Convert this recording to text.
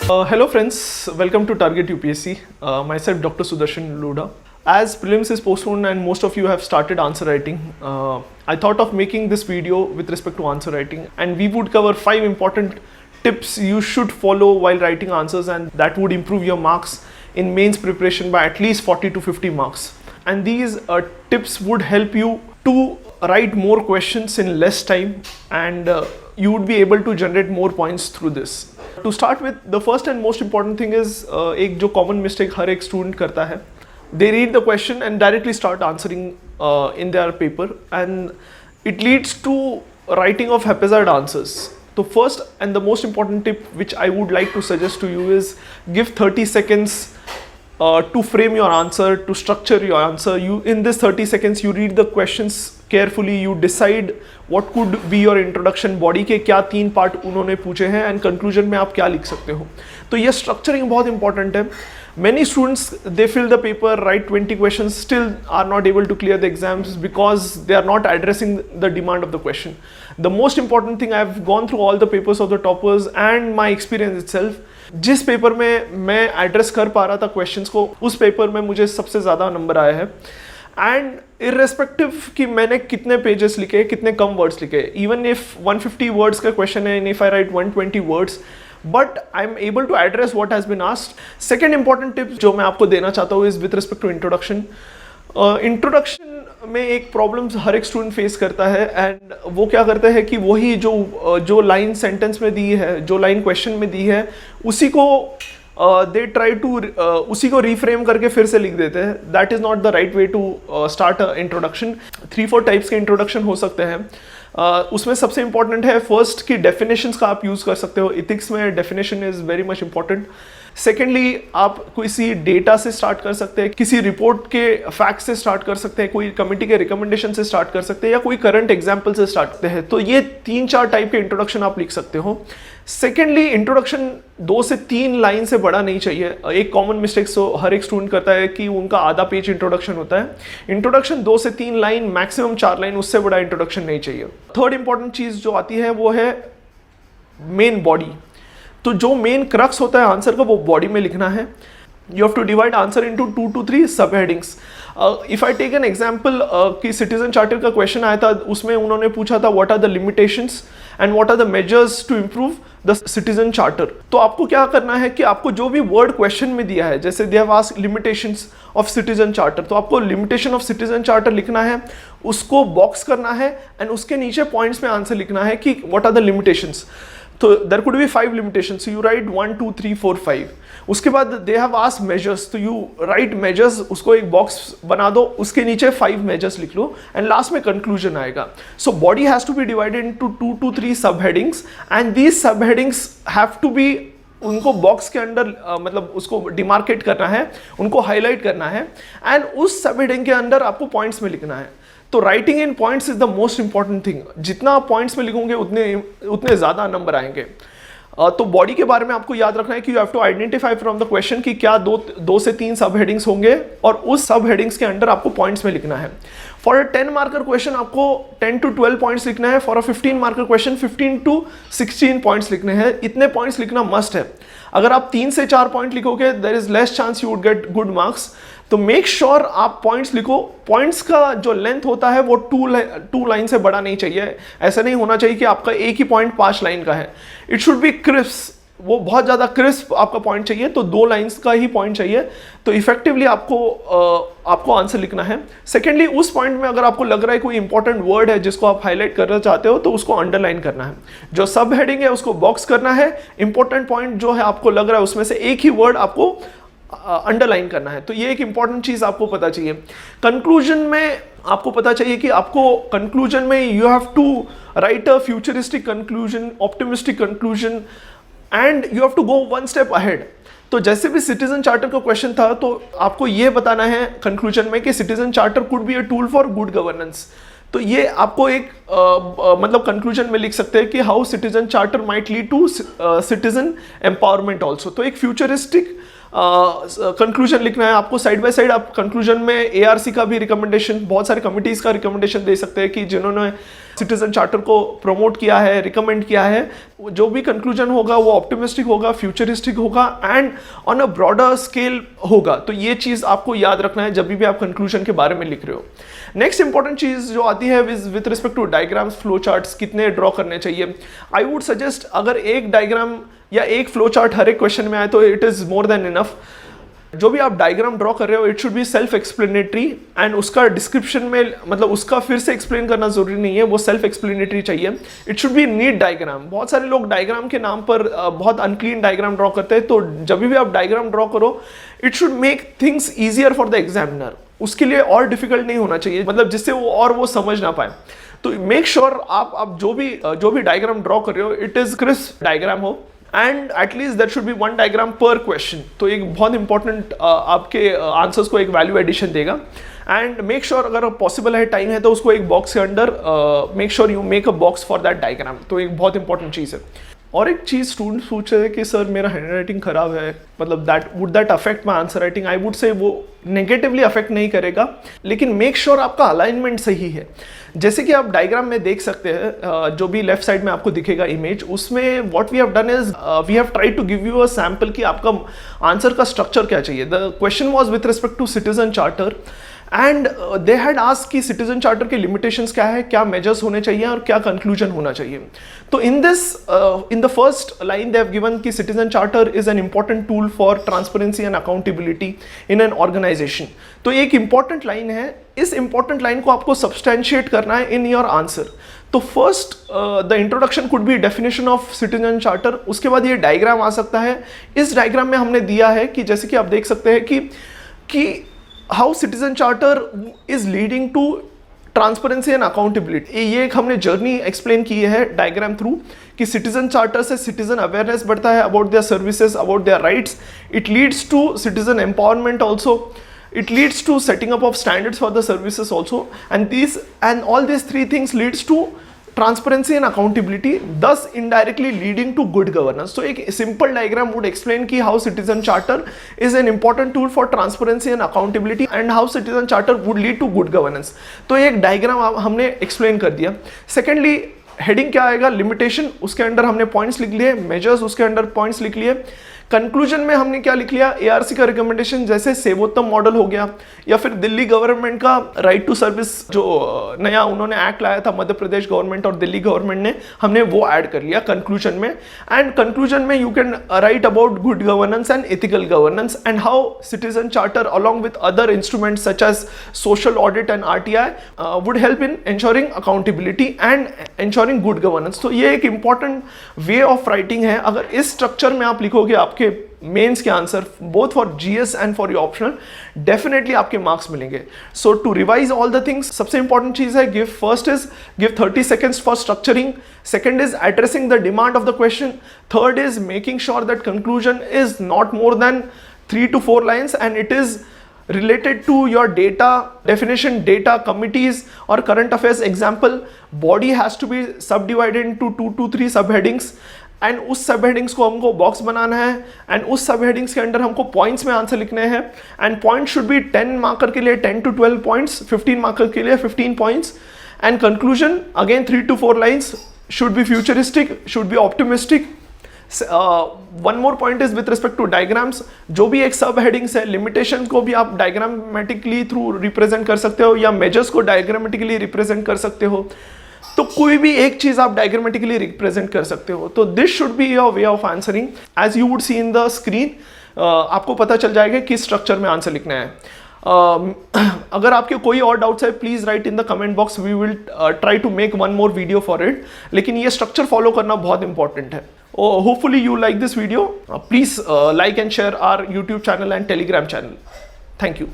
Hello friends, welcome to Target UPSC. Myself Dr. Sudarshan Luda. As prelims is postponed and most of you have started answer writing, I thought of making this video with respect to answer writing, and we would cover 5 important tips you should follow while writing answers, and that would improve your marks in mains preparation by at least 40 to 50 marks. And these tips would help you to write more questions in less time, and you would be able to generate more points through this. To start with, the first and most important thing is एक जो common mistake हर एक student करता है, they read the question and directly start answering in their paper, and it leads to writing of haphazard answers. So first and the most important tip which I would like to suggest to you is give 30 seconds to frame your answer, to structure your answer. You, in this 30 seconds, you read the questions carefully, you decide what could be your introduction, body के क्या 3 part उन्होंने पूछे हैं, and conclusion में आप क्या लिख सकते हो. तो ये structuring बहुत important है. Many students, they fill the paper, write 20 questions, still are not able to clear the exams because they are not addressing the demand of the question. The most important thing, I have gone through all the papers of the toppers and my experience itself. जिस paper में मैं address कर पा रहा था questions को, उस paper में मुझे सबसे ज़्यादा नंबर आए हैं. एंड इर्रेस्पेक्टिव कि मैंने कितने पेजेस लिखे, कितने कम वर्ड्स लिखे, इवन इफ 150 वर्ड्स का क्वेश्चन है, if I write 120 words, but I am able to address what has been asked. Second important tip जो मैं आपको देना चाहता हूँ is with respect to introduction. Introduction में एक प्रॉब्लम हर एक स्टूडेंट फेस करता है, एंड वो क्या करते हैं कि वही जो लाइन सेंटेंस में दी है, जो लाइन क्वेश्चन में दी है, उसी को दे ट्राई टू उसी को रिफ्रेम करके फिर से लिख देते हैं. That is not the right way to start a introduction. 3-4 types के इंट्रोडक्शन हो सकते हैं. उसमें सबसे इंपॉर्टेंट है फर्स्ट कि डेफिनेशंस का आप यूज़ कर सकते हो. इथिक्स में definition is very much important. Secondly, आप किसी डेटा से स्टार्ट कर सकते हैं, किसी रिपोर्ट के फैक्ट से स्टार्ट कर सकते हैं, कोई कमिटी के रिकमेंडेशन से स्टार्ट कर सकते हैं, या कोई करंट एग्जाम्पल से स्टार्ट करते हैं. तो ये 3-4 टाइप के इंट्रोडक्शन आप लिख सकते हो. सेकेंडली, इंट्रोडक्शन 2 से 3 लाइन से बड़ा नहीं चाहिए. एक कॉमन मिस्टेक सो हर एक स्टूडेंट करता है कि उनका आधा पेज इंट्रोडक्शन होता है. इंट्रोडक्शन 2 से 3 लाइन, मैक्सिमम 4 लाइन, उससे बड़ा इंट्रोडक्शन नहीं चाहिए. थर्ड इंपॉर्टेंट चीज़ जो आती है वो है मेन बॉडी. तो जो मेन क्रक्स होता है आंसर का, वो बॉडी में लिखना है. You have to divide answer into 2 to 3 sub headings. If I take an example कि सिटीजन चार्टर का क्वेश्चन आया था, उसमें उन्होंने पूछा था what are the limitations and what are the measures to improve the citizen charter. तो आपको क्या करना है कि आपको जो भी वर्ड क्वेश्चन में दिया है, जैसे दे have asked limitations of citizen charter, तो आपको लिमिटेशन ऑफ सिटीजन चार्टर लिखना है, उसको बॉक्स करना है, एंड उसके नीचे पॉइंट्स में आंसर लिखना है कि व्हाट आर द लिमिटेशंस. तो there could be 5 limitations, you write 1, 2, 3, 4, 5. उसके बाद दे हैव आस्क्ड मेजर्स, तो यू राइट मेजर्स, उसको एक बॉक्स बना दो, उसके नीचे 5 मेजर्स लिख लो, एंड लास्ट में कंक्लूजन आएगा. So body has to be divided into 2 to 3 sub headings, and these sub headings have to be, उनको बॉक्स के अंदर मतलब उसको डिमार्केट करना है, उनको हाईलाइट करना है, एंड उस सब हेडिंग के अंदर आपको पॉइंट्स में लिखना है. तो writing in points is the most important thing. जितना आप पॉइंट्स में लिखोगे उतने ज़्यादा नंबर आएंगे. तो बॉडी के बारे में आपको याद रखना है कि you have to identify from the question कि क्या 2 से 3 सब हेडिंग्स होंगे, और उस सब हेडिंग्स के अंदर आपको पॉइंट्स में लिखना है. फॉर अ 10 मार्कर क्वेश्चन आपको 10 to 12 पॉइंट्स लिखना है. For a 15 marker question 15 to 16 points लिखने हैं. इतने पॉइंट्स लिखना मस्ट है. अगर आप 3 से 4 पॉइंट लिखोगे, there is less chance you would get good marks. तो मेक श्योर आप पॉइंट्स लिखो. पॉइंट्स का जो लेंथ होता है वो 2 लाइन से बड़ा नहीं चाहिए. ऐसा नहीं होना चाहिए कि आपका एक ही पॉइंट 5 लाइन का है. इट शुड बी क्रिस्प, वो बहुत ज़्यादा क्रिस्प आपका पॉइंट चाहिए. तो 2 लाइन्स का ही पॉइंट चाहिए. तो इफेक्टिवली आपको आंसर लिखना है. सेकेंडली, उस पॉइंट में अगर आपको लग रहा है कोई इंपॉर्टेंट वर्ड है जिसको आप हाईलाइट करना चाहते हो, तो उसको अंडरलाइन करना है. जो सब हेडिंग है उसको बॉक्स करना है. इंपॉर्टेंट पॉइंट जो है आपको लग रहा है उसमें से एक ही वर्ड आपको अंडरलाइन करना है. तो ये एक इंपॉर्टेंट चीज आपको पता चाहिए. कंक्लूजन में आपको पता चाहिए कि आपको कंक्लूजन में you have to write a futuristic conclusion, optimistic conclusion, and you have to go 1 step ahead. तो जैसे भी सिटीजन चार्टर का क्वेश्चन था, तो आपको ये बताना है कंक्लूजन में कि citizen charter could be a tool for good governance. तो ये आपको एक मतलब कंक्लूजन में लिख सकते हैं कि how citizen charter might lead to citizen empowerment also. तो एक फ्यूचरिस्टिक कंक्लूजन लिखना है आपको, साइड बाय साइड आप कंक्लूजन में ARC का भी रिकमेंडेशन, बहुत सारे कमिटीज़ का रिकमेंडेशन दे सकते हैं कि जिन्होंने सिटीजन चार्टर को प्रमोट किया है, रिकमेंड किया है। जो भी कंक्लूजन होगा वो ऑप्टिमिस्टिक होगा, फ्यूचरिस्टिक होगा and on a broader scale होगा। तो ये चीज़ आपको याद रखना है जब भी आप कंक्लूजन के बारे में लिख रहे हो। नेक्स्ट इंपॉर्टेंट चीज़ जो आती है with respect to diagrams, flow charts कितने ड्रॉ करने चाहिए। आई वुड सजेस्ट अगर एक डायग्राम या एक फ्लो चार्ट हर एक क्वेश्चन में आए तो it is more than enough. जो भी आप डायग्राम ड्रॉ कर रहे हो it should be self explanatory and उसका डिस्क्रिप्शन में, मतलब उसका फिर से एक्सप्लेन करना जरूरी नहीं है, वो सेल्फ एक्सप्लेनेटरी चाहिए। It should be NEET diagram. बहुत सारे लोग डायग्राम के नाम पर बहुत अनक्लीन डायग्राम ड्रॉ करते हैं, तो जब भी आप डायग्राम ड्रॉ करो it should make things easier for the examiner. उसके लिए और डिफिकल्ट नहीं होना चाहिए, मतलब जिससे वो समझ ना पाए। तो मेक श्योर आप जो भी डायग्राम ड्रॉ कर रहे हो इट इज क्रिस्प डायग्राम हो and at least that should be 1 diagram पर क्वेश्चन। तो एक बहुत इंपॉर्टेंट आपके आंसर्स को एक वैल्यू एडिशन देगा। एंड मेक श्योर अगर पॉसिबल है, टाइम है, तो उसको एक बॉक्स के अंदर make sure you make a box for that diagram. तो एक बहुत इंपॉर्टेंट चीज़ है। और एक चीज़ स्टूडेंट्स पूछ रहे हैं कि सर मेरा हैंड राइटिंग खराब है, मतलब would that affect my answer writing. I would say वो नेगेटिवली अफेक्ट नहीं करेगा, लेकिन मेक श्योर आपका अलाइनमेंट सही है। जैसे कि आप डायग्राम में देख सकते हैं, जो भी लेफ्ट साइड में आपको दिखेगा इमेज, उसमें what we have done is we have tried to give you a sample कि आपका आंसर का स्ट्रक्चर क्या चाहिए। The question was with respect to citizen charter and they had asked कि सिटीजन चार्टर के लिमिटेशंस क्या है, क्या मेजर्स होने चाहिए और क्या कंक्लूजन होना चाहिए। तो in the first line they have given कि citizen charter is an important tool for transparency and accountability in an organisation. तो एक इंपॉर्टेंट लाइन है, इस इंपॉर्टेंट लाइन को आपको सब्सटेंशिएट करना है इन योर आंसर। तो first the introduction could be definition of citizen charter, उसके बाद ये डायग्राम आ सकता है। इस डायग्राम में हमने दिया है कि जैसे कि आप देख सकते हैं कि how citizen charter is leading to transparency and accountability. ये एक हमने जर्नी एक्सप्लेन की है डायग्राम थ्रू कि सिटीजन चार्टर से सिटीजन अवेयरनेस बढ़ता है about their services, about their rights. It leads to citizen empowerment also, it leads to setting up of standards for the services also, and all these three things leads to transparency and accountability, thus indirectly leading to good governance. So एक simple diagram would explain कि how citizen charter is an important tool for transparency and accountability and how citizen charter would lead to good governance. तो एक diagram हमने explain कर दिया। Secondly, heading क्या आएगा, limitation, उसके अंदर हमने points लिख लिए, measures उसके अंदर points लिख लिए। कंक्लूजन में हमने क्या लिख लिया, ARC का रिकमेंडेशन जैसे सेवोत्तम मॉडल हो गया, या फिर दिल्ली गवर्नमेंट का राइट टू सर्विस जो नया उन्होंने एक्ट लाया था मध्य प्रदेश गवर्नमेंट और दिल्ली गवर्नमेंट ने, हमने वो ऐड कर लिया कंक्लूजन में। एंड कंक्लूजन में you can write about good governance and ethical governance and how citizen charter along with other instruments such as social audit and RTI would help in ensuring accountability and ensuring good governance। तो ये एक important way of writing है। अगर इस structure में आप लिखोगे आपके मेंस के answer both for GS and for your optional, definitely आपके मार्क्स मिलेंगे। So to revise all the things, सबसे इंपॉर्टेंट चीज है give 30 seconds for structuring, second is addressing the demand of the question, third is making sure that conclusion is not more than 3 to 4 lines and it is related to your data definition, data committees or current affairs. Example, body has to be subdivided into 2 to 3 subheadings and उस सब headings को हमको box बनाना है and उस सब headings के अंदर हमको पॉइंट्स में आंसर लिखने हैं and point should be 10 marker के लिए 10 to 12 पॉइंट्स, 15 मार्कर के लिए 15 points and conclusion again 3 to 4 lines, should be futuristic, should be optimistic. One more point is with respect to diagrams, जो भी एक सब हेडिंग्स है, लिमिटेशन को भी आप डायग्रामेटिकली थ्रू रिप्रेजेंट कर सकते हो या मेजर्स को डायग्रामेटिकली रिप्रेजेंट कर सकते हो। तो कोई भी एक चीज आप डायग्रामेटिकली रिप्रेजेंट कर सकते हो। तो this should be your way of answering as you would see in the screen. आपको पता चल जाएगा किस स्ट्रक्चर में आंसर लिखना है। अगर आपके कोई और डाउट्स है please write in the comment box, we will try to make one more video for it. लेकिन ये स्ट्रक्चर फॉलो करना बहुत इंपॉर्टेंट है। Hopefully you like this video, please like and share our YouTube channel and Telegram channel. Thank you.